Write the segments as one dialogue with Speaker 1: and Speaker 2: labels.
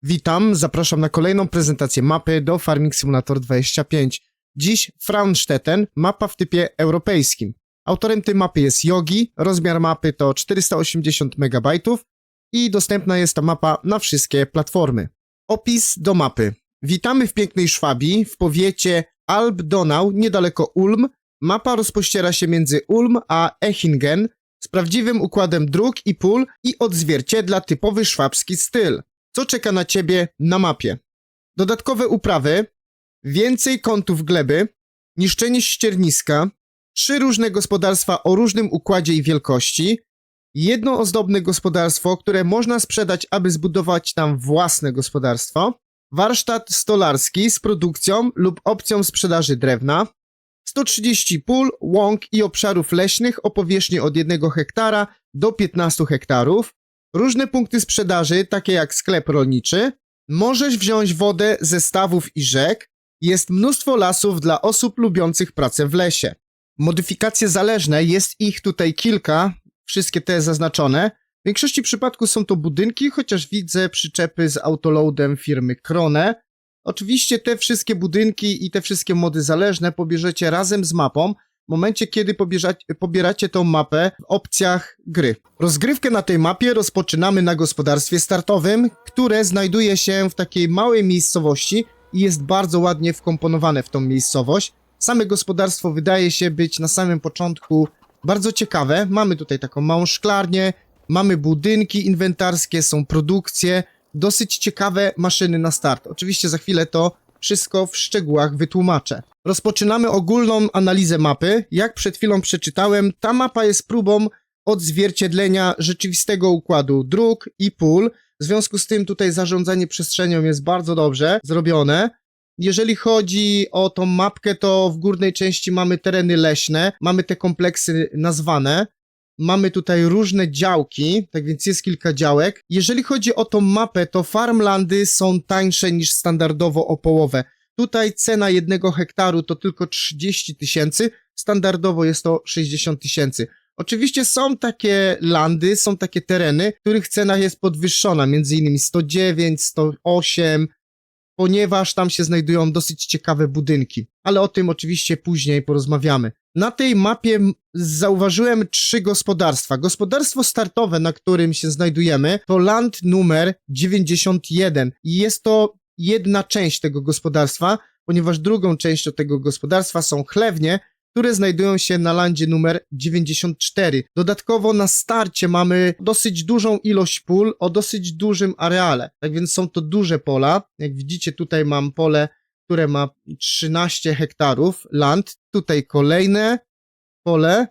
Speaker 1: Witam, zapraszam na kolejną prezentację mapy do Farming Simulator 25. Dziś Fraunstetten, mapa w typie europejskim. Autorem tej mapy jest Yogi, rozmiar mapy to 480 MB i dostępna jest ta mapa na wszystkie platformy. Opis do mapy. Witamy w pięknej Szwabii, w powiecie Alb-Donau, niedaleko Ulm. Mapa rozpościera się między Ulm a Echingen z prawdziwym układem dróg i pól i odzwierciedla typowy szwabski styl. Co czeka na Ciebie na mapie? Dodatkowe uprawy, więcej kątów gleby, niszczenie ścierniska, 3 różne gospodarstwa o różnym układzie i wielkości, jedno ozdobne gospodarstwo, które można sprzedać, aby zbudować tam własne gospodarstwo, warsztat stolarski z produkcją lub opcją sprzedaży drewna, 130 pól, łąk i obszarów leśnych o powierzchni od 1 hektara do 15 hektarów, różne punkty sprzedaży, takie jak sklep rolniczy, możesz wziąć wodę ze stawów i rzek, jest mnóstwo lasów dla osób lubiących pracę w lesie. Modyfikacje zależne, jest ich tutaj kilka, wszystkie te zaznaczone. W większości przypadków są to budynki, chociaż widzę przyczepy z autoloadem firmy Krone. Oczywiście te wszystkie budynki i te wszystkie mody zależne pobierzecie razem z mapą, w momencie, kiedy pobieracie tą mapę w opcjach gry. Rozgrywkę na tej mapie rozpoczynamy na gospodarstwie startowym, które znajduje się w takiej małej miejscowości i jest bardzo ładnie wkomponowane w tą miejscowość. Same gospodarstwo wydaje się być na samym początku bardzo ciekawe. Mamy tutaj taką małą szklarnię, mamy budynki inwentarskie, są produkcje, dosyć ciekawe maszyny na start. Oczywiście za chwilę to wszystko w szczegółach wytłumaczę. Rozpoczynamy ogólną analizę mapy. Jak przed chwilą przeczytałem, ta mapa jest próbą odzwierciedlenia rzeczywistego układu dróg i pól. W związku z tym tutaj zarządzanie przestrzenią jest bardzo dobrze zrobione. Jeżeli chodzi o tą mapkę, to w górnej części mamy tereny leśne, mamy te kompleksy nazwane. Mamy tutaj różne działki, tak więc jest kilka działek. Jeżeli chodzi o tą mapę, to farmlandy są tańsze niż standardowo o połowę. Tutaj cena 1 hektaru to tylko 30 000, standardowo jest to 60 000. Oczywiście są takie landy, są takie tereny, których cena jest podwyższona, między innymi 109, 108, ponieważ tam się znajdują dosyć ciekawe budynki. Ale o tym oczywiście później porozmawiamy. Na tej mapie zauważyłem 3 gospodarstwa. Gospodarstwo startowe, na którym się znajdujemy, to land numer 91 i jest to jedna część tego gospodarstwa, ponieważ drugą częścią tego gospodarstwa są chlewnie, które znajdują się na landzie numer 94. Dodatkowo na starcie mamy dosyć dużą ilość pól o dosyć dużym areale. Tak więc są to duże pola. Jak widzicie, tutaj mam pole, które ma 13 hektarów land. Tutaj kolejne pole.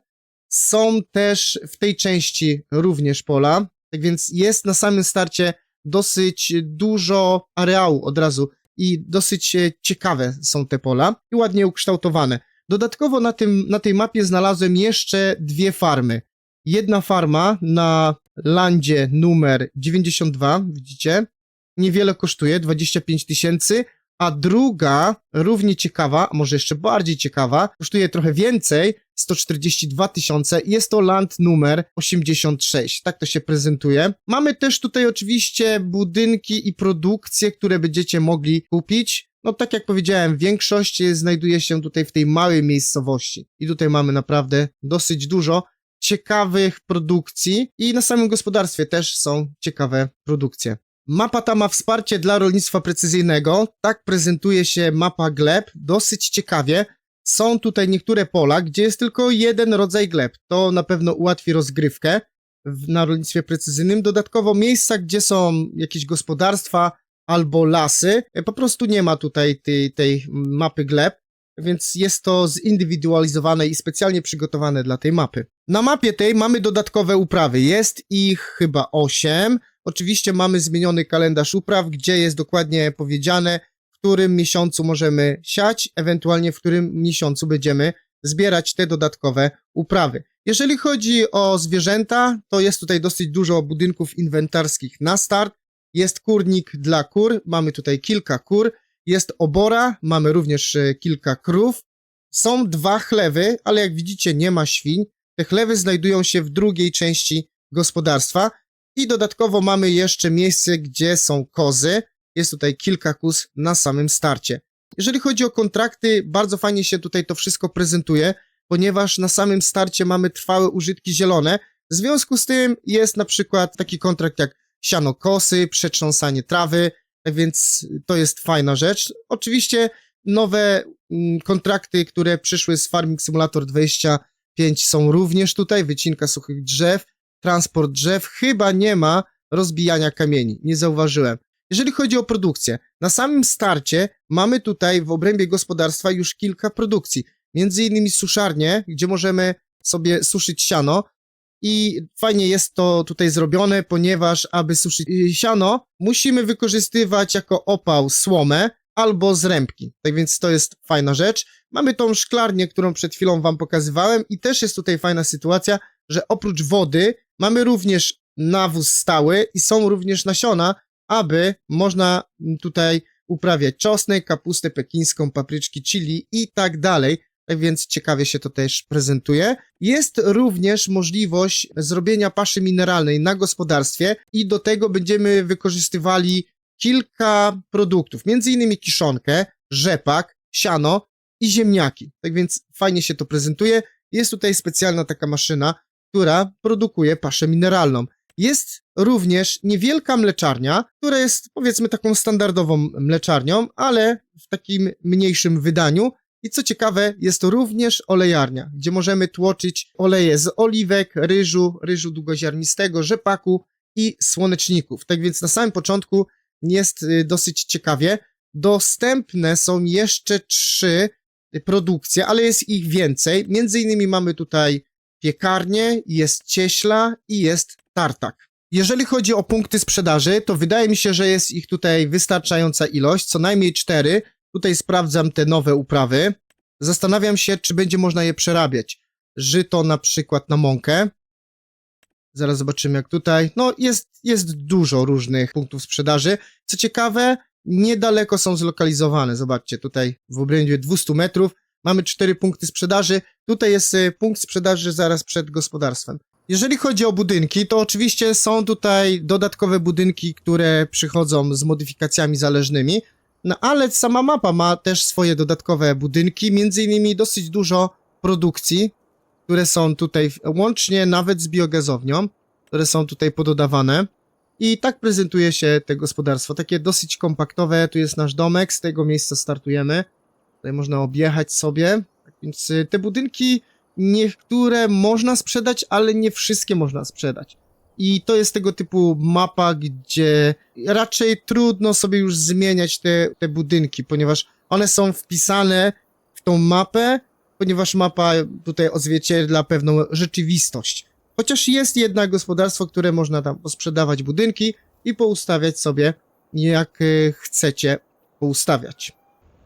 Speaker 1: Są też w tej części również pola. Tak więc jest na samym starcie dosyć dużo areału od razu i dosyć ciekawe są te pola i ładnie ukształtowane. Dodatkowo na tej mapie znalazłem jeszcze 2 farmy. Jedna farma na landzie numer 92, widzicie, niewiele kosztuje, 25 000, a druga, równie ciekawa, a może jeszcze bardziej ciekawa, kosztuje trochę więcej, 142 000 i jest to land numer 86. Tak to się prezentuje. Mamy też tutaj oczywiście budynki i produkcje, które będziecie mogli kupić. No tak jak powiedziałem, większość znajduje się tutaj w tej małej miejscowości. I tutaj mamy naprawdę dosyć dużo ciekawych produkcji i na samym gospodarstwie też są ciekawe produkcje. Mapa ta ma wsparcie dla rolnictwa precyzyjnego. Tak prezentuje się mapa gleb. Dosyć ciekawie. Są tutaj niektóre pola, gdzie jest tylko jeden rodzaj gleb. To na pewno ułatwi rozgrywkę na rolnictwie precyzyjnym. Dodatkowo miejsca, gdzie są jakieś gospodarstwa albo lasy, po prostu nie ma tutaj tej mapy gleb, więc jest to zindywidualizowane i specjalnie przygotowane dla tej mapy. Na mapie tej mamy dodatkowe uprawy, jest ich chyba 8. Oczywiście mamy zmieniony kalendarz upraw, gdzie jest dokładnie powiedziane, w którym miesiącu możemy siać, ewentualnie w którym miesiącu będziemy zbierać te dodatkowe uprawy. Jeżeli chodzi o zwierzęta, to jest tutaj dosyć dużo budynków inwentarskich na start. Jest kurnik dla kur, mamy tutaj kilka kur, jest obora, mamy również kilka krów. Są 2 chlewy, ale jak widzicie nie ma świń. Te chlewy znajdują się w drugiej części gospodarstwa i dodatkowo mamy jeszcze miejsce, gdzie są kozy. Jest tutaj kilka kus na samym starcie. Jeżeli chodzi o kontrakty, bardzo fajnie się tutaj to wszystko prezentuje, ponieważ na samym starcie mamy trwałe użytki zielone. W związku z tym jest na przykład taki kontrakt jak sianokosy, przetrząsanie trawy, tak więc to jest fajna rzecz. Oczywiście nowe kontrakty, które przyszły z Farming Simulator 25 są również tutaj, wycinka suchych drzew, transport drzew, chyba nie ma rozbijania kamieni, nie zauważyłem. Jeżeli chodzi o produkcję, na samym starcie mamy tutaj w obrębie gospodarstwa już kilka produkcji, między innymi suszarnie, gdzie możemy sobie suszyć siano i fajnie jest to tutaj zrobione, ponieważ aby suszyć siano, musimy wykorzystywać jako opał słomę albo zrębki, tak więc to jest fajna rzecz. Mamy tą szklarnię, którą przed chwilą wam pokazywałem i też jest tutaj fajna sytuacja, że oprócz wody mamy również nawóz stały i są również nasiona, aby można tutaj uprawiać czosnek, kapustę pekińską, papryczki, chili i tak dalej. Tak więc ciekawie się to też prezentuje. Jest również możliwość zrobienia paszy mineralnej na gospodarstwie i do tego będziemy wykorzystywali kilka produktów, między innymi kiszonkę, rzepak, siano i ziemniaki. Tak więc fajnie się to prezentuje. Jest tutaj specjalna taka maszyna, która produkuje paszę mineralną. Jest również niewielka mleczarnia, która jest powiedzmy taką standardową mleczarnią, ale w takim mniejszym wydaniu. I co ciekawe, jest to również olejarnia, gdzie możemy tłoczyć oleje z oliwek, ryżu długoziarnistego, rzepaku i słoneczników. Tak więc na samym początku jest dosyć ciekawie. Dostępne są jeszcze 3 produkcje, ale jest ich więcej. Między innymi mamy tutaj piekarnię, jest cieśla i jest tartak. Jeżeli chodzi o punkty sprzedaży, to wydaje mi się, że jest ich tutaj wystarczająca ilość, co najmniej 4. Tutaj sprawdzam te nowe uprawy. Zastanawiam się, czy będzie można je przerabiać. Żyto na przykład na mąkę. Zaraz zobaczymy jak tutaj. No jest dużo różnych punktów sprzedaży. Co ciekawe, niedaleko są zlokalizowane. Zobaczcie, tutaj w obrębie 200 metrów mamy 4 punkty sprzedaży. Tutaj jest punkt sprzedaży zaraz przed gospodarstwem. Jeżeli chodzi o budynki, to oczywiście są tutaj dodatkowe budynki, które przychodzą z modyfikacjami zależnymi. No ale sama mapa ma też swoje dodatkowe budynki, między innymi dosyć dużo produkcji, które są tutaj łącznie nawet z biogazownią, które są tutaj pododawane. I tak prezentuje się te gospodarstwo, takie dosyć kompaktowe. Tu jest nasz domek, z tego miejsca startujemy. Tutaj można objechać sobie. Tak więc te budynki niektóre można sprzedać, ale nie wszystkie można sprzedać. I to jest tego typu mapa, gdzie raczej trudno sobie już zmieniać te budynki, ponieważ one są wpisane w tą mapę, ponieważ mapa tutaj odzwierciedla pewną rzeczywistość. Chociaż jest jednak gospodarstwo, które można tam posprzedawać budynki i poustawiać sobie jak chcecie poustawiać.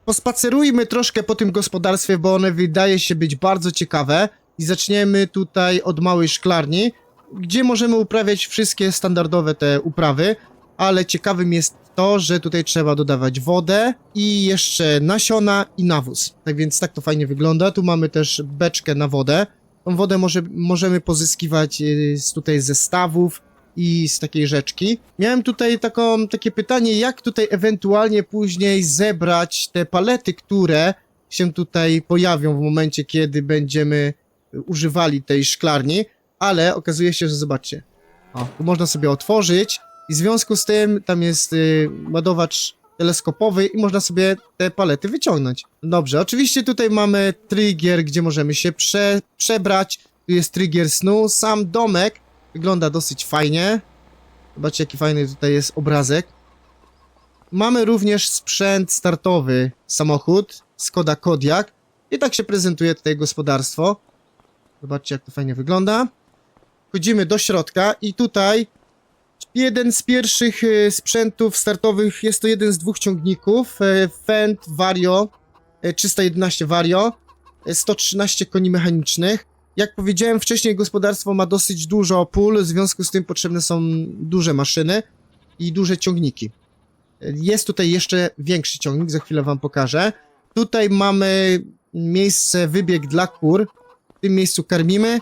Speaker 1: Pospacerujmy troszkę po tym gospodarstwie, bo one wydaje się być bardzo ciekawe i zaczniemy tutaj od małej szklarni, gdzie możemy uprawiać wszystkie standardowe te uprawy, ale ciekawym jest to, że tutaj trzeba dodawać wodę i jeszcze nasiona i nawóz. Tak więc tak to fajnie wygląda. Tu mamy też beczkę na wodę. Tą wodę możemy pozyskiwać tutaj ze stawów i z takiej rzeczki. Miałem tutaj takie pytanie, jak tutaj ewentualnie później zebrać te palety, które się tutaj pojawią w momencie, kiedy będziemy używali tej szklarni, ale okazuje się, że zobaczcie, tu można sobie otworzyć i w związku z tym tam jest ładowacz teleskopowy i można sobie te palety wyciągnąć. Dobrze, oczywiście tutaj mamy trigger, gdzie możemy się przebrać, tu jest trigger snu, sam domek wygląda dosyć fajnie. Zobaczcie, jaki fajny tutaj jest obrazek. Mamy również sprzęt startowy, samochód, Skoda Kodiaq. I tak się prezentuje tutaj gospodarstwo. Zobaczcie, jak to fajnie wygląda. Wchodzimy do środka i tutaj jeden z pierwszych sprzętów startowych, jest to jeden z 2 ciągników, Fendt Vario, 311 Vario, 113 koni mechanicznych. Jak powiedziałem wcześniej, gospodarstwo ma dosyć dużo pól, w związku z tym potrzebne są duże maszyny i duże ciągniki. Jest tutaj jeszcze większy ciągnik, za chwilę wam pokażę. Tutaj mamy miejsce, wybieg dla kur. W tym miejscu karmimy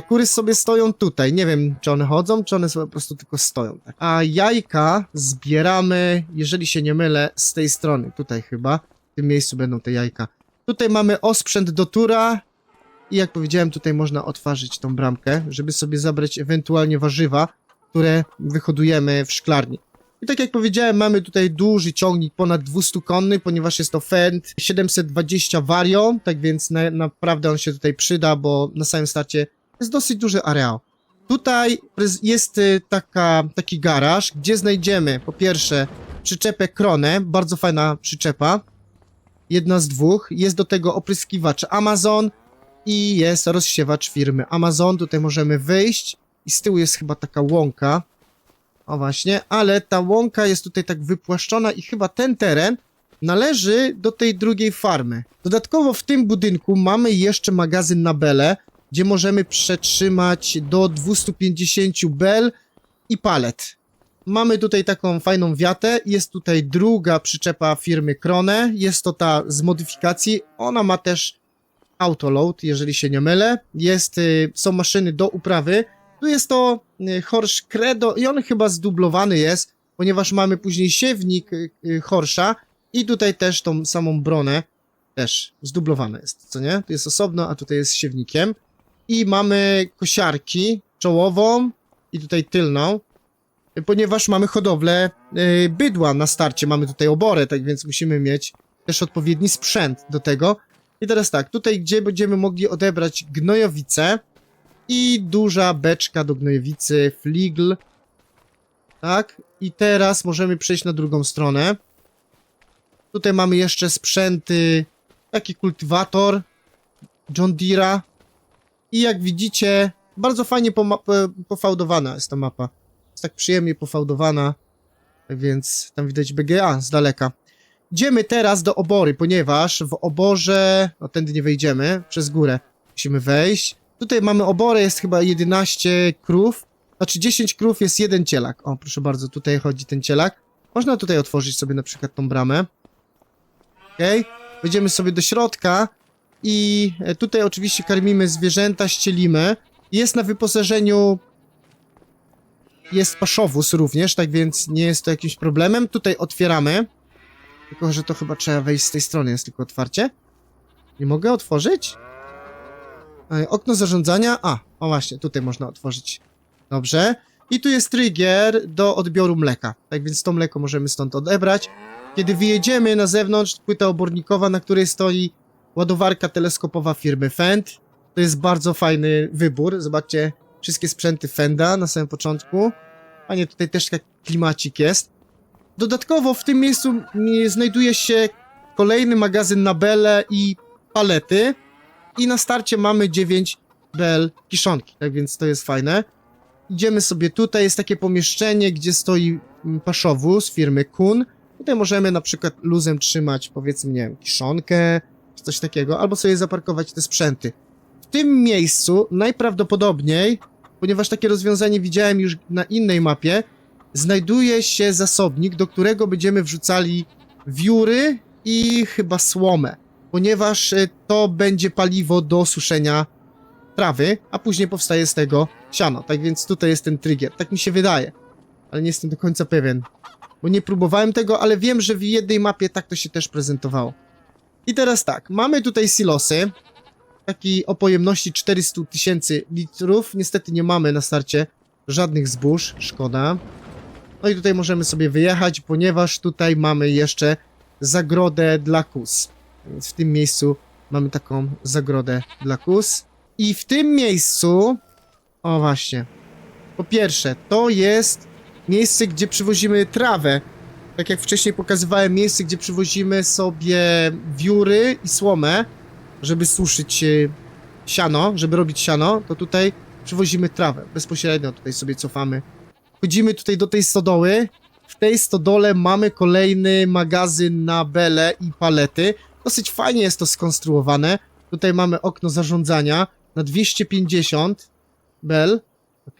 Speaker 1: Kury sobie stoją tutaj. Nie wiem, czy one chodzą, czy one sobie po prostu tylko stoją. Tak. A jajka zbieramy, jeżeli się nie mylę, z tej strony. Tutaj chyba. W tym miejscu będą te jajka. Tutaj mamy osprzęt do tura. I jak powiedziałem, tutaj można otworzyć tą bramkę, żeby sobie zabrać ewentualnie warzywa, które wyhodujemy w szklarni. I tak jak powiedziałem, mamy tutaj duży ciągnik, ponad 200-konny, ponieważ jest to Fendt 720 Vario, tak więc naprawdę on się tutaj przyda, bo na samym starcie jest dosyć duży areał. Tutaj jest taki garaż, gdzie znajdziemy po pierwsze przyczepę Kronę, bardzo fajna przyczepa, jedna z dwóch, jest do tego opryskiwacz Amazon i jest rozsiewacz firmy Amazon, tutaj możemy wyjść i z tyłu jest chyba taka łąka. O właśnie, ale ta łąka jest tutaj tak wypłaszczona i chyba ten teren należy do tej drugiej farmy. Dodatkowo w tym budynku mamy jeszcze magazyn na bele, gdzie możemy przetrzymać do 250 bel i palet. Mamy tutaj taką fajną wiatę, jest tutaj druga przyczepa firmy Krone, jest to ta z modyfikacji, ona ma też autoload, jeżeli się nie mylę, są maszyny do uprawy. Tu jest to Horsch Credo i on chyba zdublowany jest, ponieważ mamy później siewnik Horscha i tutaj też tą samą bronę też zdublowane jest, co nie? Tu jest osobno, a tutaj jest siewnikiem. I mamy kosiarki czołową i tutaj tylną, ponieważ mamy hodowlę bydła na starcie, mamy tutaj oborę, tak więc musimy mieć też odpowiedni sprzęt do tego. I teraz tak, tutaj gdzie będziemy mogli odebrać gnojowice, i duża beczka do gnojowicy, fligl. Tak, i teraz możemy przejść na drugą stronę. Tutaj mamy jeszcze sprzęty, taki kultywator John Deere'a. I jak widzicie, bardzo fajnie pofałdowana jest ta mapa. Jest tak przyjemnie pofałdowana, więc tam widać BGA z daleka. Idziemy teraz do obory, ponieważ w oborze, no tędy nie wejdziemy, przez górę musimy wejść. Tutaj mamy oborę, jest chyba 11 krów, znaczy 10 krów, jest jeden cielak. O, proszę bardzo, tutaj chodzi ten cielak. Można tutaj otworzyć sobie na przykład tą bramę. Okej, wejdziemy sobie do środka i tutaj oczywiście karmimy zwierzęta, ścielimy. Jest na wyposażeniu, jest paszowóz również, tak więc nie jest to jakimś problemem. Tutaj otwieramy, tylko że to chyba trzeba wejść z tej strony, jest tylko otwarcie. Nie mogę otworzyć? Okno zarządzania. O właśnie, tutaj można otworzyć. Dobrze. I tu jest trigger do odbioru mleka. Tak więc to mleko możemy stąd odebrać. Kiedy wyjedziemy na zewnątrz, płyta obornikowa, na której stoi ładowarka teleskopowa firmy Fendt. To jest bardzo fajny wybór. Zobaczcie, wszystkie sprzęty Fenda na samym początku. Panie, tutaj też taki klimacik jest. Dodatkowo w tym miejscu znajduje się kolejny magazyn na bele i palety. I na starcie mamy 9 bel kiszonki, tak więc to jest fajne. Idziemy sobie tutaj, jest takie pomieszczenie, gdzie stoi paszowóz firmy Kun. Tutaj możemy na przykład luzem trzymać, powiedzmy, nie wiem, kiszonkę, czy coś takiego, albo sobie zaparkować te sprzęty. W tym miejscu najprawdopodobniej, ponieważ takie rozwiązanie widziałem już na innej mapie, znajduje się zasobnik, do którego będziemy wrzucali wióry i chyba słomę. Ponieważ to będzie paliwo do suszenia trawy, a później powstaje z tego siano. Tak więc tutaj jest ten trigger. Tak mi się wydaje, ale nie jestem do końca pewien, bo nie próbowałem tego, ale wiem, że w jednej mapie tak to się też prezentowało. I teraz tak, mamy tutaj silosy, taki o pojemności 400 000 litrów. Niestety nie mamy na starcie żadnych zbóż, szkoda. No i tutaj możemy sobie wyjechać, ponieważ tutaj mamy jeszcze zagrodę dla kóz. Więc w tym miejscu mamy taką zagrodę dla kóz. I w tym miejscu, o właśnie, po pierwsze, to jest miejsce, gdzie przywozimy trawę. Tak jak wcześniej pokazywałem, miejsce, gdzie przywozimy sobie wióry i słomę, żeby suszyć siano, żeby robić siano, to tutaj przywozimy trawę. Bezpośrednio tutaj sobie cofamy. Wchodzimy tutaj do tej stodoły. W tej stodole mamy kolejny magazyn na bele i palety. Dosyć fajnie jest to skonstruowane. Tutaj mamy okno zarządzania na 250 bel. Ok.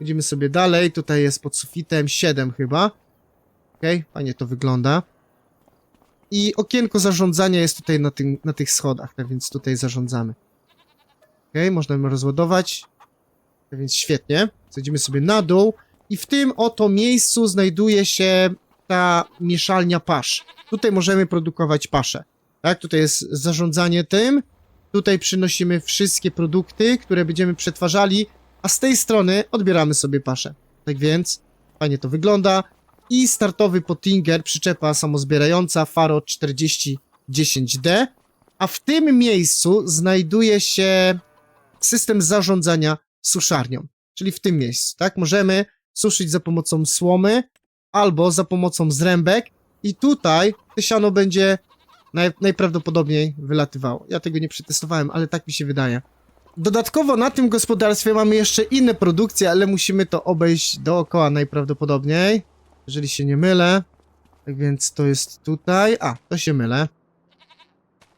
Speaker 1: Idziemy sobie dalej. Tutaj jest pod sufitem 7 chyba. Ok, fajnie to wygląda. I okienko zarządzania jest tutaj na tych schodach, tak więc tutaj zarządzamy. Okej, można ją rozładować. Więc świetnie. Zejdziemy sobie na dół. I w tym oto miejscu znajduje się ta mieszalnia pasz. Tutaj możemy produkować paszę. Tak, tutaj jest zarządzanie tym. Tutaj przynosimy wszystkie produkty, które będziemy przetwarzali, a z tej strony odbieramy sobie paszę. Tak więc fajnie to wygląda. I startowy Pottinger, przyczepa samozbierająca Faro 4010D. A w tym miejscu znajduje się system zarządzania suszarnią. Czyli w tym miejscu, tak? Możemy suszyć za pomocą słomy albo za pomocą zrębek i tutaj to siano będzie najprawdopodobniej wylatywało. Ja tego nie przetestowałem, ale tak mi się wydaje. Dodatkowo na tym gospodarstwie mamy jeszcze inne produkcje, ale musimy to obejść dookoła najprawdopodobniej, jeżeli się nie mylę. Tak więc to jest tutaj. A, to się mylę.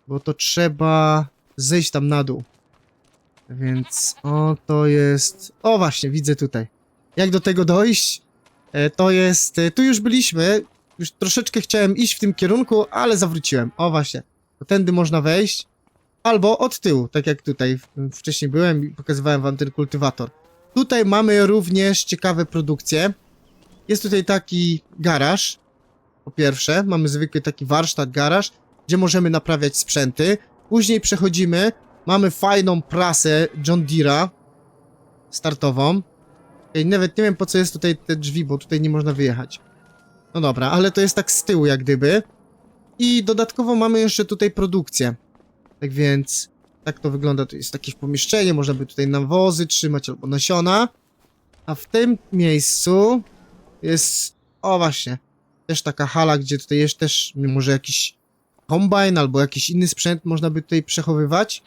Speaker 1: Bo to trzeba zejść tam na dół. Więc o, to jest... O, właśnie, widzę tutaj. Jak do tego dojść? To jest... Tu już byliśmy. Już troszeczkę chciałem iść w tym kierunku, ale zawróciłem. O, właśnie. To tędy można wejść. Albo od tyłu, tak jak tutaj wcześniej byłem i pokazywałem wam ten kultywator. Tutaj mamy również ciekawe produkcje. Jest tutaj taki garaż. Po pierwsze, mamy zwykły taki warsztat, garaż, gdzie możemy naprawiać sprzęty. Później przechodzimy. Mamy fajną prasę John Deere'a startową. Nawet nie wiem, po co jest tutaj te drzwi, bo tutaj nie można wyjechać. No dobra, ale to jest tak z tyłu jak gdyby. I dodatkowo mamy jeszcze tutaj produkcję. Tak więc tak to wygląda. Tu jest jakieś pomieszczenie, można by tutaj nawozy trzymać albo nasiona. A w tym miejscu jest... O właśnie. Też taka hala, gdzie tutaj jest też może jakiś kombajn albo jakiś inny sprzęt można by tutaj przechowywać.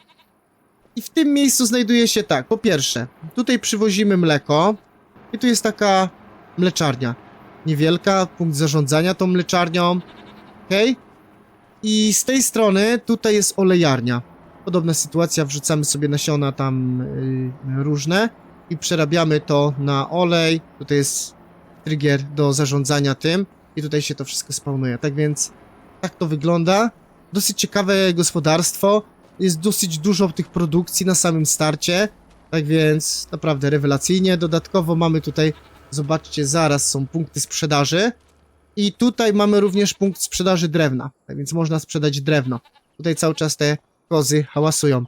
Speaker 1: I w tym miejscu znajduje się tak, po pierwsze, tutaj przywozimy mleko i tu jest taka mleczarnia. Niewielka, punkt zarządzania tą mleczarnią. Okej? I z tej strony tutaj jest olejarnia. Podobna sytuacja, wrzucamy sobie nasiona tam różne i przerabiamy to na olej. Tutaj jest trigger do zarządzania tym i tutaj się to wszystko spawnuje. Tak więc tak to wygląda. Dosyć ciekawe gospodarstwo. Jest dosyć dużo tych produkcji na samym starcie. Tak więc naprawdę rewelacyjnie. Dodatkowo mamy tutaj, zobaczcie, zaraz są punkty sprzedaży. I tutaj mamy również punkt sprzedaży drewna. Tak więc można sprzedać drewno. Tutaj cały czas te kozy hałasują.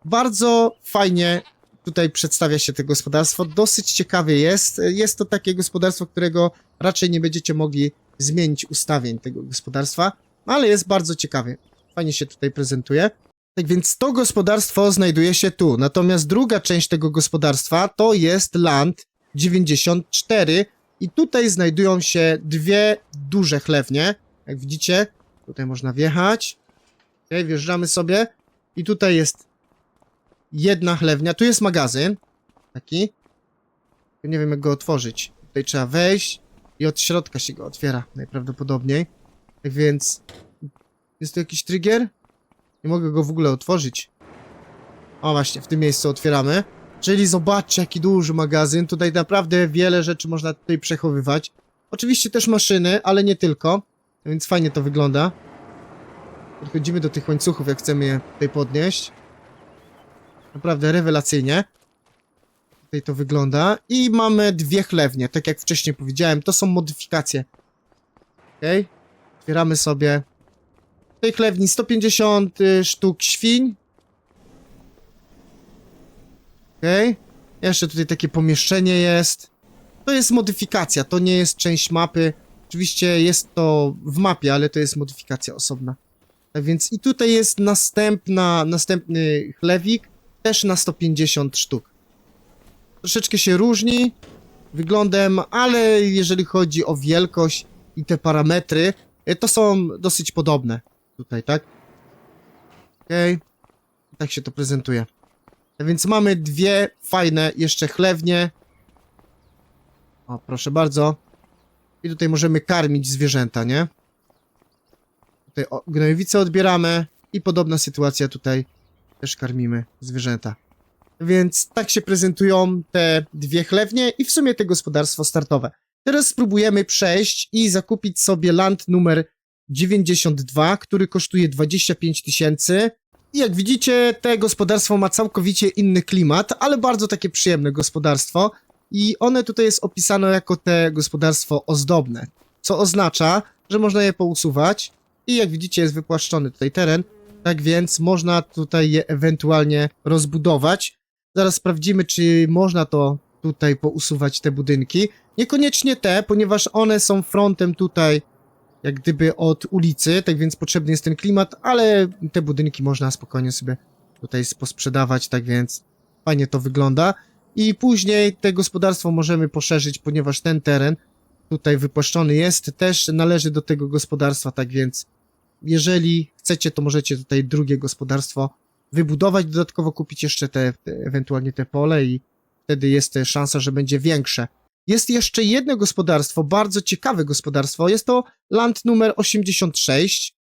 Speaker 1: Bardzo fajnie tutaj przedstawia się to gospodarstwo. Dosyć ciekawie jest. Jest to takie gospodarstwo, którego raczej nie będziecie mogli zmienić ustawień tego gospodarstwa. Ale jest bardzo ciekawie. Fajnie się tutaj prezentuje. Tak więc to gospodarstwo znajduje się tu. Natomiast druga część tego gospodarstwa to jest Land 94. I tutaj znajdują się dwie duże chlewnie. Jak widzicie, tutaj można wjechać. Okay, wjeżdżamy sobie. I tutaj jest jedna chlewnia. Tu jest magazyn. Taki. Nie wiem, jak go otworzyć. Tutaj trzeba wejść i od środka się go otwiera najprawdopodobniej. Tak więc... Jest tu jakiś trigger? Nie mogę go w ogóle otworzyć. O właśnie, w tym miejscu otwieramy. Czyli zobaczcie, jaki duży magazyn. Tutaj naprawdę wiele rzeczy można tutaj przechowywać. Oczywiście też maszyny, ale nie tylko. Więc fajnie to wygląda. Podchodzimy do tych łańcuchów, jak chcemy je tutaj podnieść. Naprawdę rewelacyjnie. Tutaj to wygląda. I mamy dwie chlewnie, tak jak wcześniej powiedziałem. To są modyfikacje. Okej. Otwieramy sobie. W tej chlewni 150 sztuk świń. Okej. Jeszcze tutaj takie pomieszczenie jest. To jest modyfikacja, to nie jest część mapy. Oczywiście jest to w mapie, ale to jest modyfikacja osobna. Tak więc i tutaj jest następny chlewik, też na 150 sztuk. Troszeczkę się różni wyglądem, ale jeżeli chodzi o wielkość i te parametry, to są dosyć podobne tutaj, tak? Okej. Tak się to prezentuje. A więc mamy dwie fajne jeszcze chlewnie. O, proszę bardzo. I tutaj możemy karmić zwierzęta, nie? Tutaj gnojowice odbieramy i podobna sytuacja tutaj też karmimy zwierzęta. Więc tak się prezentują te dwie chlewnie i w sumie te gospodarstwo startowe. Teraz spróbujemy przejść i zakupić sobie land numer 92, który kosztuje 25 000. I jak widzicie, te gospodarstwo ma całkowicie inny klimat, ale bardzo takie przyjemne gospodarstwo. I one tutaj jest opisane jako te gospodarstwo ozdobne, co oznacza, że można je pousuwać. I jak widzicie, jest wypłaszczony tutaj teren, tak więc można tutaj je ewentualnie rozbudować. Zaraz sprawdzimy, czy można to tutaj pousuwać te budynki. Niekoniecznie te, ponieważ one są frontem tutaj jak gdyby od ulicy, tak więc potrzebny jest ten klimat, ale te budynki można spokojnie sobie tutaj posprzedawać, tak więc fajnie to wygląda. I później te gospodarstwo możemy poszerzyć, ponieważ ten teren tutaj wypłaszczony jest, też należy do tego gospodarstwa, tak więc jeżeli chcecie, to możecie tutaj drugie gospodarstwo wybudować, dodatkowo kupić jeszcze ewentualnie te pole i wtedy jest szansa, że będzie większe. Jest jeszcze jedno gospodarstwo, bardzo ciekawe gospodarstwo, jest to land numer 86,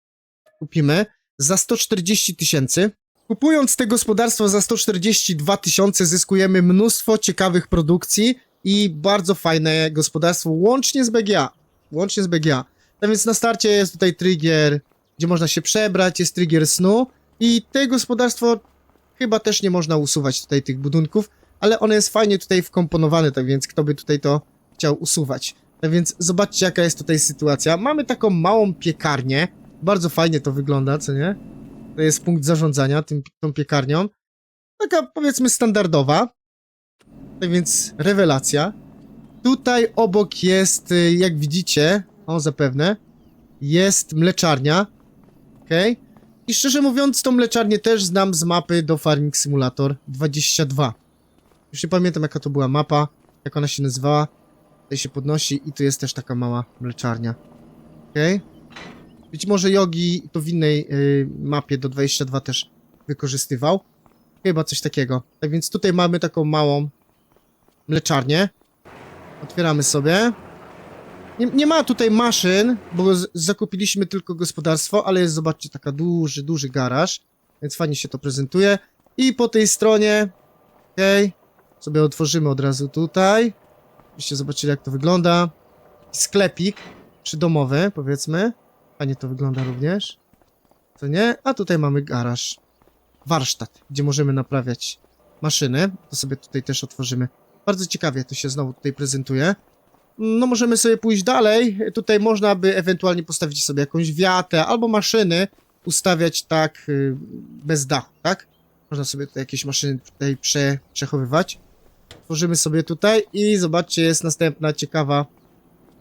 Speaker 1: kupimy za 140 000. Kupując te gospodarstwo za 142 000 zyskujemy mnóstwo ciekawych produkcji i bardzo fajne gospodarstwo, łącznie z BGA. Łącznie z BGA. Tak więc na starcie jest tutaj trigger, gdzie można się przebrać, jest trigger snu i te gospodarstwo chyba też nie można usuwać tutaj tych budynków, ale one jest fajnie tutaj wkomponowane, tak więc kto by tutaj to chciał usuwać. Tak więc zobaczcie, jaka jest tutaj sytuacja. Mamy taką małą piekarnię, bardzo fajnie to wygląda, co nie? To jest punkt zarządzania tą piekarnią. Taka powiedzmy standardowa. Tak więc rewelacja. Tutaj obok jest, jak widzicie, o zapewne, jest mleczarnia. Okej. I szczerze mówiąc, tą mleczarnię też znam z mapy do Farming Simulator 22. Już nie pamiętam, jaka to była mapa, jak ona się nazywała. Tutaj się podnosi i tu jest też taka mała mleczarnia. Okej. Być może Yogi to w innej mapie do 22 też wykorzystywał. Chyba coś takiego. Tak więc tutaj mamy taką małą mleczarnię. Otwieramy sobie. Nie ma tutaj maszyn, bo zakupiliśmy tylko gospodarstwo, ale jest, zobaczcie, taka duży garaż. Więc fajnie się to prezentuje. I po tej stronie, okej, sobie otworzymy od razu tutaj. Żebyście zobaczyli, jak to wygląda. Sklepik przydomowy, powiedzmy. Fajnie to wygląda również. Co nie? A tutaj mamy garaż. Warsztat, gdzie możemy naprawiać maszyny. To sobie tutaj też otworzymy. Bardzo ciekawie to się znowu tutaj prezentuje. No możemy sobie pójść dalej. Tutaj można by ewentualnie postawić sobie jakąś wiatę albo maszyny ustawiać tak bez dachu, tak? Można sobie tutaj jakieś maszyny tutaj przechowywać. Tworzymy sobie tutaj i zobaczcie, jest następna ciekawa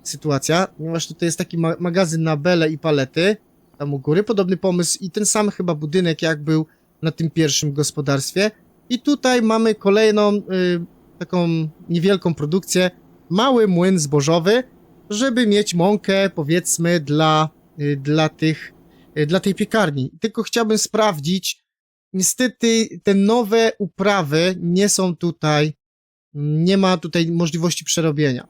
Speaker 1: sytuacja, ponieważ tutaj jest taki magazyn na bele i palety, tam u góry, podobny pomysł i ten sam chyba budynek, jak był na tym pierwszym gospodarstwie. I tutaj mamy kolejną taką niewielką produkcję, mały młyn zbożowy, żeby mieć mąkę, powiedzmy, dla tej piekarni. Tylko chciałbym sprawdzić, niestety te nowe uprawy nie są tutaj, nie ma tutaj możliwości przerobienia.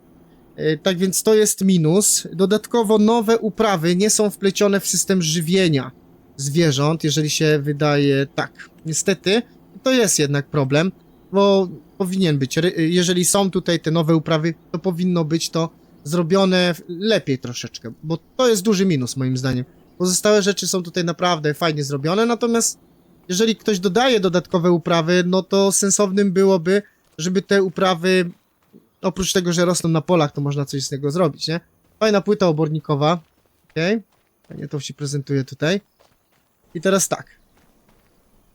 Speaker 1: Tak więc to jest minus. Dodatkowo nowe uprawy nie są wplecione w system żywienia zwierząt, jeżeli się wydaje tak. Niestety, to jest jednak problem, bo powinien być. Jeżeli są tutaj te nowe uprawy, to powinno być to zrobione lepiej troszeczkę, bo to jest duży minus moim zdaniem. Pozostałe rzeczy są tutaj naprawdę fajnie zrobione, natomiast jeżeli ktoś dodaje dodatkowe uprawy, no to sensownym byłoby, żeby te uprawy, oprócz tego, że rosną na polach, to można coś z tego zrobić, nie? Fajna płyta obornikowa, okej? Fajnie to się prezentuje tutaj. I teraz tak,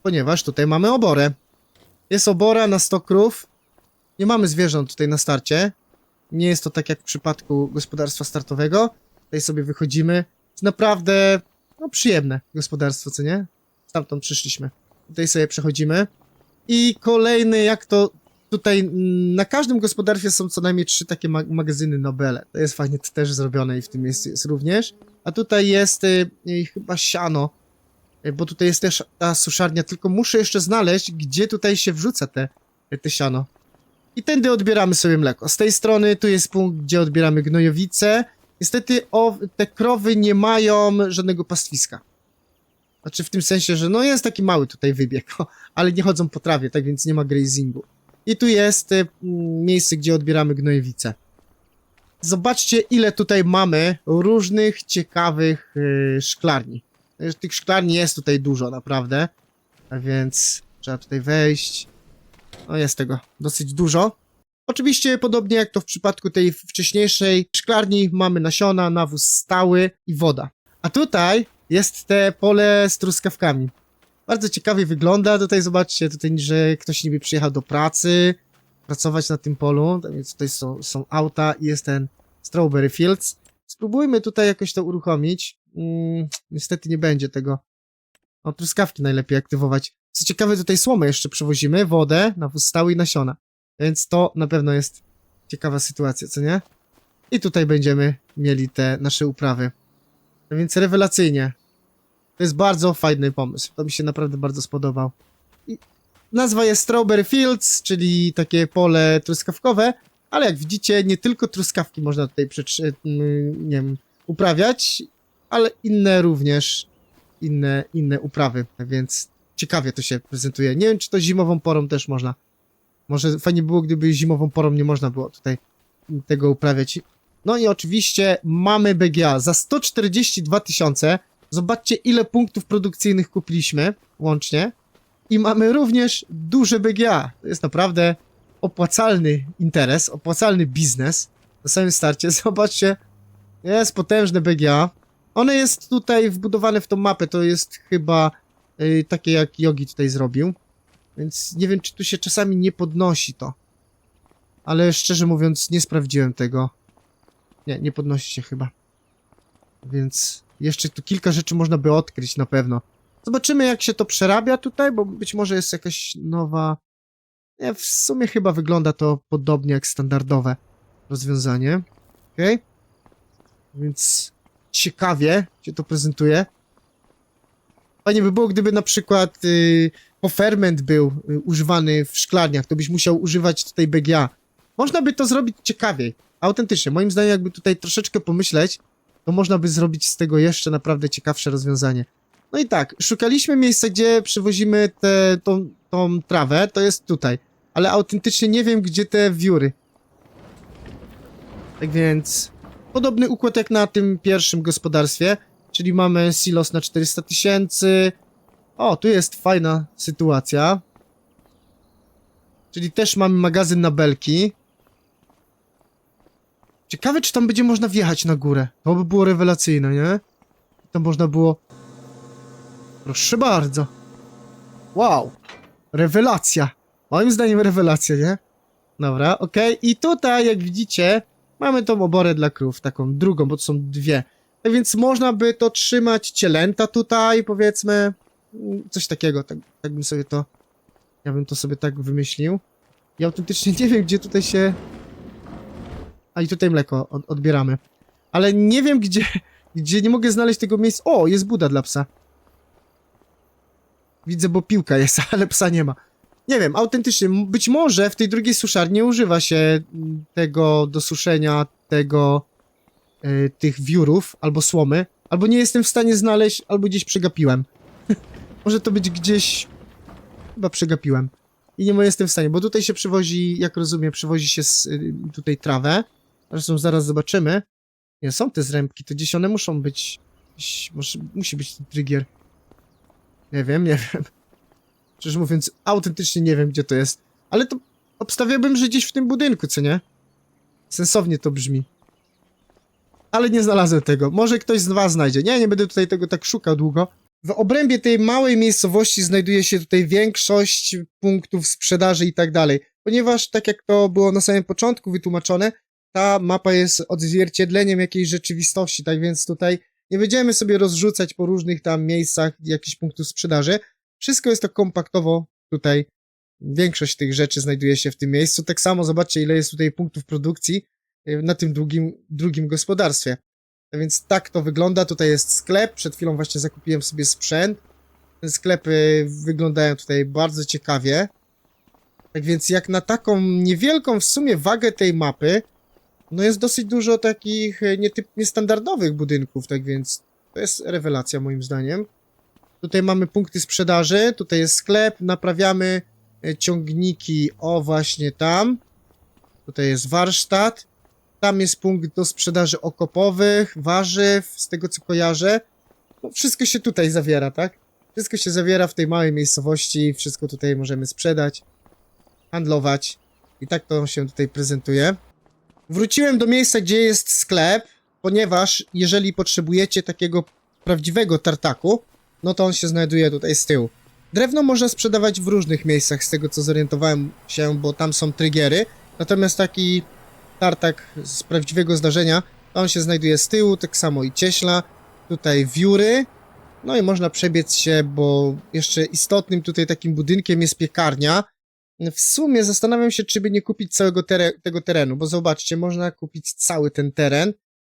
Speaker 1: ponieważ tutaj mamy oborę. Jest obora na 100 krów. Nie mamy zwierząt tutaj na starcie. Nie jest to tak jak w przypadku gospodarstwa startowego. Tutaj sobie wychodzimy. Jest naprawdę, no, przyjemne gospodarstwo, co nie? Stamtąd przyszliśmy. Tutaj sobie przechodzimy. I kolejny, jak to tutaj na każdym gospodarstwie są co najmniej 3 takie magazyny Nobele. To jest fajnie też zrobione i w tym miejscu jest również. A tutaj jest chyba siano, bo tutaj jest też ta suszarnia, tylko muszę jeszcze znaleźć, gdzie tutaj się wrzuca te siano. I tędy odbieramy sobie mleko. Z tej strony tu jest punkt, gdzie odbieramy gnojowice. Niestety te krowy nie mają żadnego pastwiska. Znaczy w tym sensie, że no jest taki mały tutaj wybieg, ale nie chodzą po trawie, tak więc nie ma grazingu. I tu jest miejsce, gdzie odbieramy gnojowice. Zobaczcie, ile tutaj mamy różnych ciekawych szklarni. Tych szklarni jest tutaj dużo, naprawdę. A więc trzeba tutaj wejść. No jest tego dosyć dużo. Oczywiście podobnie jak to w przypadku tej wcześniejszej szklarni mamy nasiona, nawóz stały i woda. A tutaj jest te pole z truskawkami. Bardzo ciekawie wygląda. Tutaj zobaczcie, tutaj, że ktoś niby przyjechał do pracy, pracować na tym polu. Tak więc tutaj są auta i jest ten Strawberry Fields. Spróbujmy tutaj jakoś to uruchomić. Niestety nie będzie tego. O, truskawki najlepiej aktywować. Co ciekawe, tutaj słomę jeszcze przywozimy, wodę, nawóz stały i nasiona. Więc to na pewno jest ciekawa sytuacja, co nie? I tutaj będziemy mieli te nasze uprawy. A więc rewelacyjnie. To jest bardzo fajny pomysł. To mi się naprawdę bardzo spodobał. I nazwa jest Strawberry Fields, czyli takie pole truskawkowe, ale jak widzicie, nie tylko truskawki można tutaj nie wiem, uprawiać, ale inne również, inne uprawy, więc ciekawie to się prezentuje. Nie wiem, czy to zimową porą też można. Może fajnie było, gdyby zimową porą nie można było tutaj tego uprawiać. No i oczywiście mamy BGA za 142 000. Zobaczcie, ile punktów produkcyjnych kupiliśmy łącznie. I mamy również duże BGA. To jest naprawdę opłacalny interes, opłacalny biznes. Na samym starcie, zobaczcie, jest potężne BGA. One jest tutaj wbudowane w tą mapę, to jest chyba takie jak Yogi tutaj zrobił. Więc nie wiem, czy tu się czasami nie podnosi to. Ale szczerze mówiąc, nie sprawdziłem tego. Nie podnosi się chyba. Więc jeszcze tu kilka rzeczy można by odkryć na pewno. Zobaczymy, jak się to przerabia tutaj, bo być może jest jakaś nowa... Nie, w sumie chyba wygląda to podobnie jak standardowe rozwiązanie. Okej. Więc ciekawie się to prezentuje. Fajnie by było, gdyby na przykład poferment był używany w szklarniach, to byś musiał używać tutaj BGA. Można by to zrobić ciekawiej, autentycznie. Moim zdaniem, jakby tutaj troszeczkę pomyśleć, to można by zrobić z tego jeszcze naprawdę ciekawsze rozwiązanie. No i tak, szukaliśmy miejsca, gdzie przywozimy tą trawę, to jest tutaj. Ale autentycznie nie wiem, gdzie te wióry. Tak więc, podobny układ jak na tym pierwszym gospodarstwie, czyli mamy silos na 400 000. O, tu jest fajna sytuacja. Czyli też mamy magazyn na belki. Ciekawe, czy tam będzie można wjechać na górę. To by było rewelacyjne, nie? Tam można było... Proszę bardzo. Wow. Rewelacja. Moim zdaniem rewelacja, nie? Dobra, okej. I tutaj, jak widzicie, mamy tą oborę dla krów, taką drugą, bo to są dwie. Tak więc można by to trzymać cielęta tutaj, powiedzmy. Coś takiego, tak bym sobie to... Ja bym to sobie tak wymyślił. I autentycznie nie wiem, gdzie tutaj się... A i tutaj mleko odbieramy. Ale nie wiem, gdzie nie mogę znaleźć tego miejsca... O, jest buda dla psa. Widzę, bo piłka jest, ale psa nie ma. Nie wiem, autentycznie, być może w tej drugiej suszarni używa się tego do suszenia tych wiórów, albo słomy, albo nie jestem w stanie znaleźć, albo gdzieś przegapiłem. Może to być gdzieś... Chyba przegapiłem. I nie jestem w stanie, bo tutaj się przywozi, jak rozumiem, przywozi się tutaj trawę. Zresztą zaraz zobaczymy. Nie, są te zrębki, to gdzieś one muszą być... musi być ten trigger. Nie wiem. Szczerze mówiąc, autentycznie nie wiem, gdzie to jest. Ale to obstawiałbym, że gdzieś w tym budynku, co nie? Sensownie to brzmi. Ale nie znalazłem tego. Może ktoś z was znajdzie. Nie będę tutaj tego tak szukał długo. W obrębie tej małej miejscowości znajduje się tutaj większość punktów sprzedaży i tak dalej. Ponieważ, tak jak to było na samym początku wytłumaczone, ta mapa jest odzwierciedleniem jakiejś rzeczywistości, tak więc tutaj nie będziemy sobie rozrzucać po różnych tam miejscach jakichś punktów sprzedaży. Wszystko jest to kompaktowo tutaj. Większość tych rzeczy znajduje się w tym miejscu. Tak samo zobaczcie, ile jest tutaj punktów produkcji na tym drugim gospodarstwie. A więc tak to wygląda. Tutaj jest sklep. Przed chwilą właśnie zakupiłem sobie sprzęt. Te sklepy wyglądają tutaj bardzo ciekawie. Tak więc jak na taką niewielką w sumie wagę tej mapy, no jest dosyć dużo takich niestandardowych budynków, tak więc to jest rewelacja moim zdaniem. Tutaj mamy punkty sprzedaży, tutaj jest sklep, naprawiamy ciągniki, o właśnie tam. Tutaj jest warsztat, tam jest punkt do sprzedaży okopowych, warzyw, z tego co kojarzę. No, wszystko się tutaj zawiera, tak? Wszystko się zawiera w tej małej miejscowości, wszystko tutaj możemy sprzedać, handlować i tak to się tutaj prezentuje. Wróciłem do miejsca, gdzie jest sklep, ponieważ jeżeli potrzebujecie takiego prawdziwego tartaku, no to on się znajduje tutaj z tyłu. Drewno można sprzedawać w różnych miejscach, z tego co zorientowałem się, bo tam są trygiery, natomiast taki tartak z prawdziwego zdarzenia, to on się znajduje z tyłu, tak samo i cieśla, tutaj wióry, no i można przebiec się, bo jeszcze istotnym tutaj takim budynkiem jest piekarnia. W sumie zastanawiam się, czy by nie kupić całego tego terenu, bo zobaczcie, można kupić cały ten teren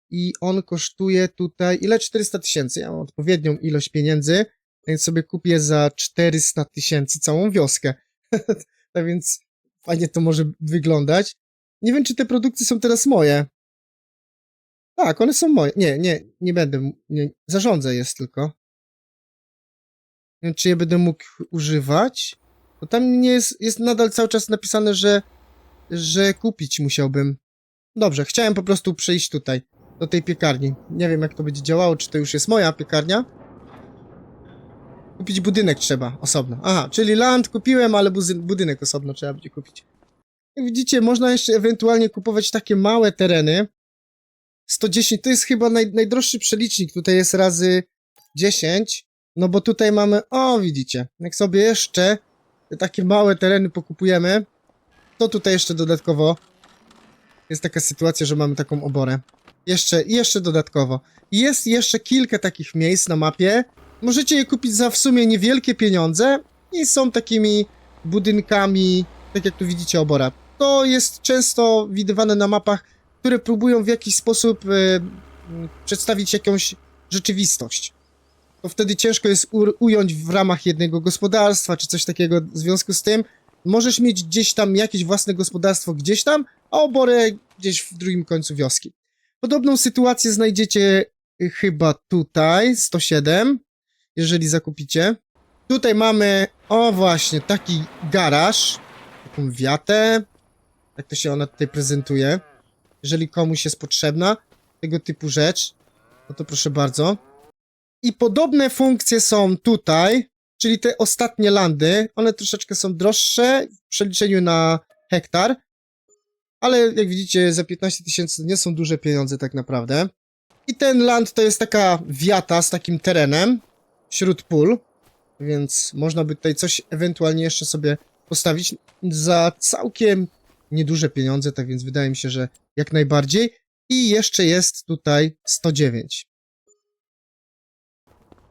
Speaker 1: i on kosztuje tutaj, ile? 400 000. Ja mam odpowiednią ilość pieniędzy, więc sobie kupię za 400 000 całą wioskę. Tak więc fajnie to może wyglądać. Nie wiem, czy te produkty są teraz moje. Tak, one są moje. Nie będę. Nie, zarządzę jest tylko. Nie wiem, czy je będę mógł używać. Bo tam nie jest nadal cały czas napisane, że kupić musiałbym. Dobrze, chciałem po prostu przejść tutaj, do tej piekarni. Nie wiem, jak to będzie działało, czy to już jest moja piekarnia. Kupić budynek trzeba, osobno. Aha, czyli land kupiłem, ale budynek osobno trzeba będzie kupić. Jak widzicie, można jeszcze ewentualnie kupować takie małe tereny. 110, to jest chyba najdroższy przelicznik, tutaj jest razy 10. No bo tutaj mamy, o widzicie, jak sobie jeszcze te takie małe tereny pokupujemy, to tutaj jeszcze dodatkowo jest taka sytuacja, że mamy taką oborę. Jeszcze dodatkowo. Jest jeszcze kilka takich miejsc na mapie. Możecie je kupić za w sumie niewielkie pieniądze i są takimi budynkami, tak jak tu widzicie obora. To jest często widywane na mapach, które próbują w jakiś sposób przedstawić jakąś rzeczywistość. To wtedy ciężko jest ująć w ramach jednego gospodarstwa, czy coś takiego w związku z tym. Możesz mieć gdzieś tam jakieś własne gospodarstwo gdzieś tam, a oborę gdzieś w drugim końcu wioski. Podobną sytuację znajdziecie chyba tutaj, 107, jeżeli zakupicie. Tutaj mamy, o właśnie, taki garaż, taką wiatę, tak to się ona tutaj prezentuje. Jeżeli komuś jest potrzebna tego typu rzecz, no to proszę bardzo. I podobne funkcje są tutaj, czyli te ostatnie landy, one troszeczkę są droższe w przeliczeniu na hektar, ale jak widzicie za 15 000 to nie są duże pieniądze tak naprawdę. I ten land to jest taka wiata z takim terenem wśród pól, więc można by tutaj coś ewentualnie jeszcze sobie postawić za całkiem nieduże pieniądze, tak więc wydaje mi się, że jak najbardziej. I jeszcze jest tutaj 109.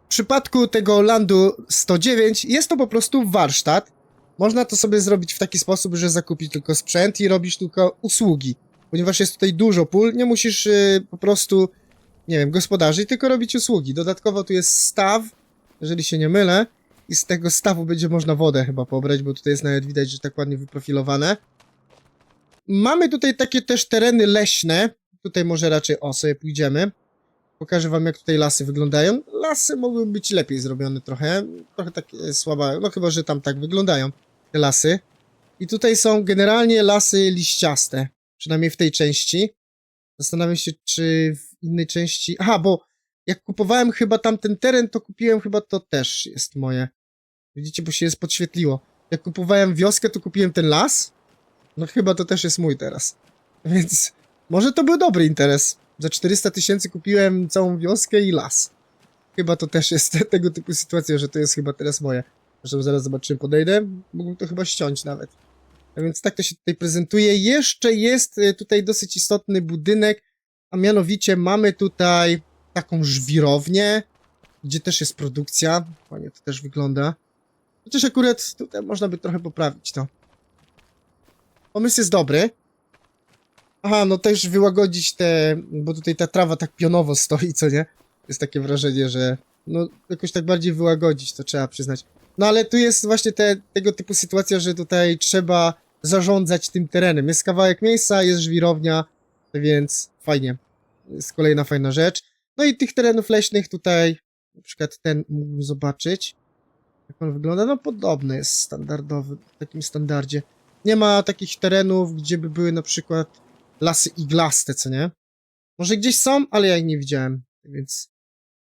Speaker 1: W przypadku tego landu 109 jest to po prostu warsztat. Można to sobie zrobić w taki sposób, że zakupić tylko sprzęt i robisz tylko usługi. Ponieważ jest tutaj dużo pól, nie musisz po prostu, nie wiem, gospodarzyć, tylko robić usługi. Dodatkowo tu jest staw, jeżeli się nie mylę, i z tego stawu będzie można wodę chyba pobrać, bo tutaj jest nawet widać, że tak ładnie wyprofilowane. Mamy tutaj takie też tereny leśne. Tutaj może raczej, sobie pójdziemy. Pokażę wam, jak tutaj lasy wyglądają. Lasy mogły być lepiej zrobione trochę. Trochę takie słabe, no chyba, że tam tak wyglądają te lasy. I tutaj są generalnie lasy liściaste. Przynajmniej w tej części. Zastanawiam się, czy w innej części... Aha, bo jak kupowałem chyba tamten teren, to kupiłem chyba to też jest moje. Widzicie, bo się jest podświetliło. Jak kupowałem wioskę, to kupiłem ten las. No chyba to też jest mój teraz. Więc może to był dobry interes. Za 400 000 kupiłem całą wioskę i las. Chyba to też jest tego typu sytuacja, że to jest chyba teraz moje. Zresztą zaraz zobaczymy, podejdę. Mógłbym to chyba ściąć nawet. A więc tak to się tutaj prezentuje. Jeszcze jest tutaj dosyć istotny budynek, a mianowicie mamy tutaj taką żwirownię, gdzie też jest produkcja. Fajnie to też wygląda. Chociaż akurat tutaj można by trochę poprawić to. Pomysł jest dobry. Aha, no też wyłagodzić bo tutaj ta trawa tak pionowo stoi, co nie? Jest takie wrażenie, że no jakoś tak bardziej wyłagodzić, to trzeba przyznać. No ale tu jest właśnie tego typu sytuacja, że tutaj trzeba zarządzać tym terenem. Jest kawałek miejsca, jest żwirownia, więc fajnie. Jest kolejna fajna rzecz. No i tych terenów leśnych tutaj, na przykład ten mógłbym zobaczyć. Jak on wygląda? No podobny jest standardowy, w takim standardzie. Nie ma takich terenów, gdzie by były na przykład lasy iglaste, co nie? Może gdzieś są, ale ja ich nie widziałem, więc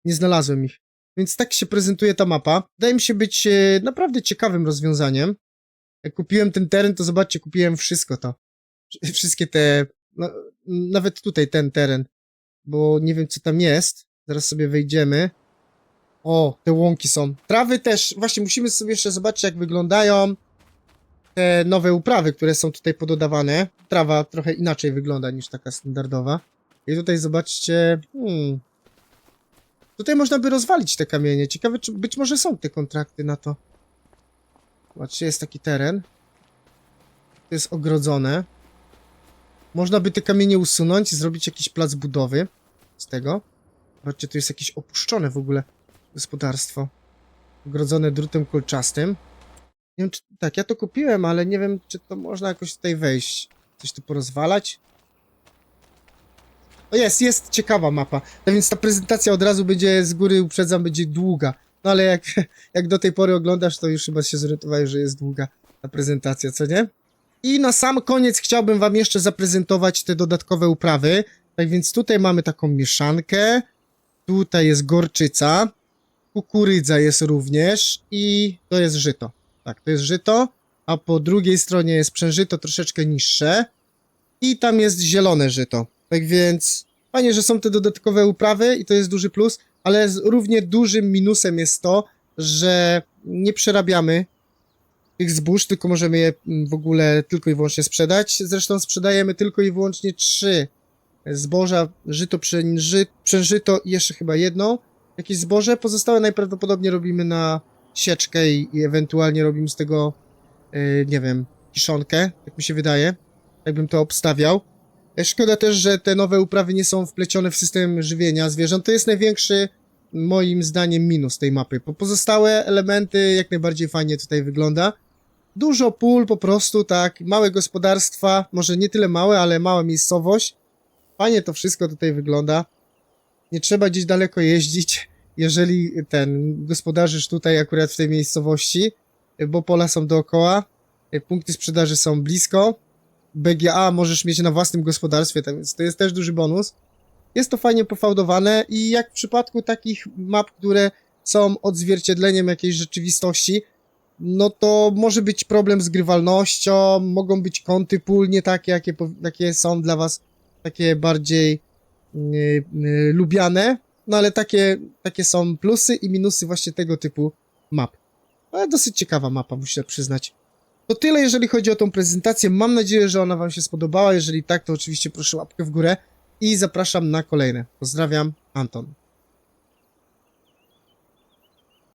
Speaker 1: nie znalazłem ich. Więc tak się prezentuje ta mapa. Wydaje mi się być naprawdę ciekawym rozwiązaniem. Jak kupiłem ten teren, to zobaczcie, kupiłem wszystko to. Wszystkie te... No, nawet tutaj ten teren. Bo nie wiem, co tam jest. Zaraz sobie wejdziemy. O, te łąki są. Trawy też. Właśnie musimy sobie jeszcze zobaczyć, jak wyglądają te nowe uprawy, które są tutaj pododawane. Trawa trochę inaczej wygląda niż taka standardowa. I tutaj zobaczcie... Tutaj można by rozwalić te kamienie. Ciekawe, czy być może są te kontrakty na to. Zobaczcie, jest taki teren. To jest ogrodzone. Można by te kamienie usunąć i zrobić jakiś plac budowy z tego. Zobaczcie, tu jest jakieś opuszczone w ogóle gospodarstwo. Ogrodzone drutem kolczastym. Nie wiem, czy... Tak, ja to kupiłem, ale nie wiem, czy to można jakoś tutaj wejść. Coś tu porozwalać. O, jest ciekawa mapa. No więc ta prezentacja od razu będzie, z góry uprzedzam, będzie długa. No ale jak do tej pory oglądasz, to już chyba się zorientowałeś, że jest długa ta prezentacja, co nie? I na sam koniec chciałbym wam jeszcze zaprezentować te dodatkowe uprawy. Tak więc tutaj mamy taką mieszankę. Tutaj jest gorczyca. Kukurydza jest również. I to jest żyto. Tak, to jest żyto. A po drugiej stronie jest przężyto troszeczkę niższe. I tam jest zielone żyto. Tak więc fajnie, że są te dodatkowe uprawy i to jest duży plus, ale równie dużym minusem jest to, że nie przerabiamy tych zbóż, tylko możemy je w ogóle tylko i wyłącznie sprzedać. Zresztą sprzedajemy tylko i wyłącznie 3 zboża, żyto, przężyto i jeszcze chyba jedno jakieś zboże. Pozostałe najprawdopodobniej robimy na sieczkę i ewentualnie robimy z tego, nie wiem, kiszonkę, jak mi się wydaje. Tak bym to obstawiał. Szkoda też, że te nowe uprawy nie są wplecione w system żywienia zwierząt. To jest największy, moim zdaniem, minus tej mapy. Pozostałe elementy jak najbardziej fajnie tutaj wygląda. Dużo pól po prostu, tak, małe gospodarstwa, może nie tyle małe, ale mała miejscowość. Fajnie to wszystko tutaj wygląda. Nie trzeba gdzieś daleko jeździć, jeżeli gospodarzysz tutaj akurat w tej miejscowości, bo pola są dookoła, punkty sprzedaży są blisko. BGA możesz mieć na własnym gospodarstwie, więc to jest też duży bonus. Jest to fajnie pofałdowane i jak w przypadku takich map, które są odzwierciedleniem jakiejś rzeczywistości, no to może być problem z grywalnością, mogą być kąty pól nie takie, jakie są dla was takie bardziej lubiane, no ale takie są plusy i minusy właśnie tego typu map. Ale dosyć ciekawa mapa, muszę przyznać. To tyle, jeżeli chodzi o tą prezentację. Mam nadzieję, że ona wam się spodobała. Jeżeli tak, to oczywiście proszę łapkę w górę i zapraszam na kolejne. Pozdrawiam, Anton.